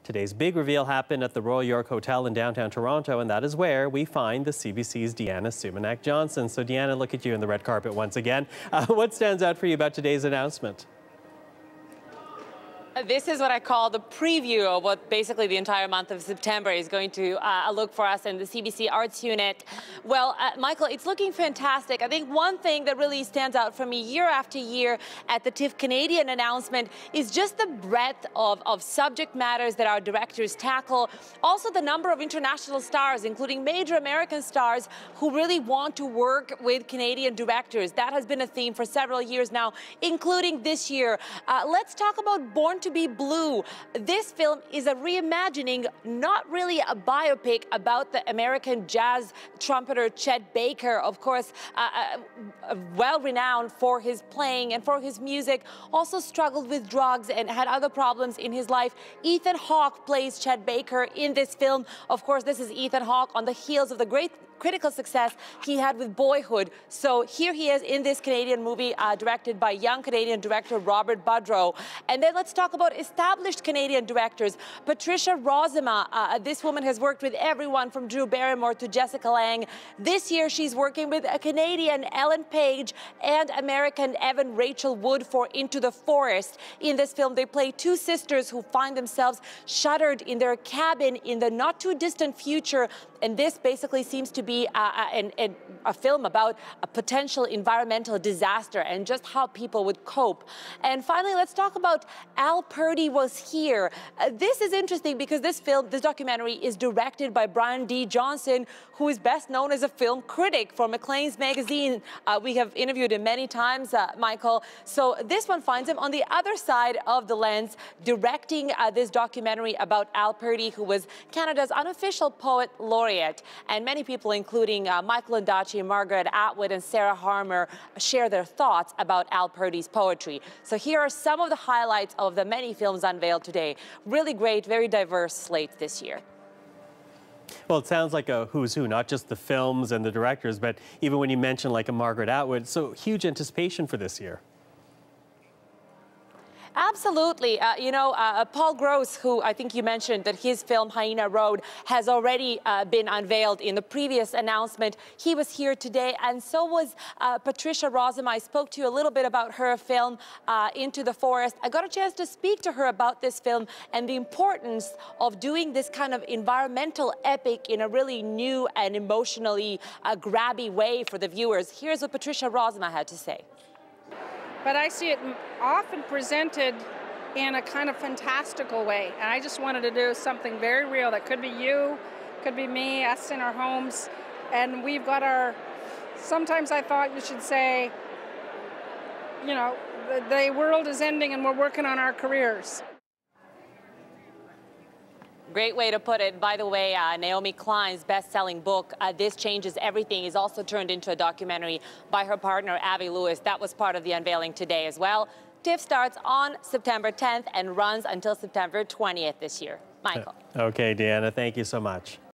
Today's big reveal happened at the Royal York Hotel in downtown Toronto, and that is where we find the CBC's Deanna Sumanac-Johnson. So Deanna, look at you in the red carpet once again. What stands out for you about today's announcement? This is what I call the preview of what basically the entire month of September is going to look for us in the CBC Arts Unit. Well, Michael, it's looking fantastic. I think one thing that really stands out for me year after year at the TIFF Canadian announcement is just the breadth of subject matters that our directors tackle. Also the number of international stars, including major American stars, who really want to work with Canadian directors. That has been a theme for several years now, including this year. Let's talk about Born to be Blue. This film is a reimagining, not really a biopic about the American jazz trumpeter Chet Baker, of course, well-renowned for his playing and for his music, also struggled with drugs and had other problems in his life. Ethan Hawke plays Chet Baker in this film. Of course, this is Ethan Hawke on the heels of the great critical success he had with Boyhood. So here he is in this Canadian movie directed by young Canadian director Robert Budrow. And then let's talk about established Canadian directors. Patricia Rozema, this woman has worked with everyone from Drew Barrymore to Jessica Lange. This year she's working with a Canadian Ellen Page and American Evan Rachel Wood for Into the Forest. In this film they play two sisters who find themselves shuttered in their cabin in the not too distant future. And this basically seems to be a film about a potential environmental disaster and just how people would cope. And finally, let's talk about Al Purdy Was Here. This is interesting because this documentary is directed by Brian D. Johnson, who is best known as a film critic for Maclean's magazine. We have interviewed him many times, Michael. So this one finds him on the other side of the lens, directing this documentary about Al Purdy, who was Canada's unofficial poet laureate. And many people, including Michael Ondaatje, Margaret Atwood, and Sarah Harmer, share their thoughts about Al Purdy's poetry. So here are some of the highlights of the many films unveiled today. Really great, very diverse slate this year. Well, it sounds like a who's who, not just the films and the directors, but even when you mention like a Margaret Atwood, so huge anticipation for this year. Absolutely. Paul Gross, who I think you mentioned that his film Hyena Road has already been unveiled in the previous announcement. He was here today, and so was Patricia Rozema. I spoke to you a little bit about her film, Into the Forest. I got a chance to speak to her about this film and the importance of doing this kind of environmental epic in a really new and emotionally grabby way for the viewers. Here's what Patricia Rozema had to say. But I see it often presented in a kind of fantastical way. And I just wanted to do something very real that could be you, could be me, us in our homes. And we've got sometimes I thought you should say, you know, the world is ending and we're working on our careers. Great way to put it. By the way, Naomi Klein's best-selling book, This Changes Everything, is also turned into a documentary by her partner, Avi Lewis. That was part of the unveiling today as well. TIFF starts on September 10th and runs until September 20th this year. Michael. Okay, Deanna, thank you so much.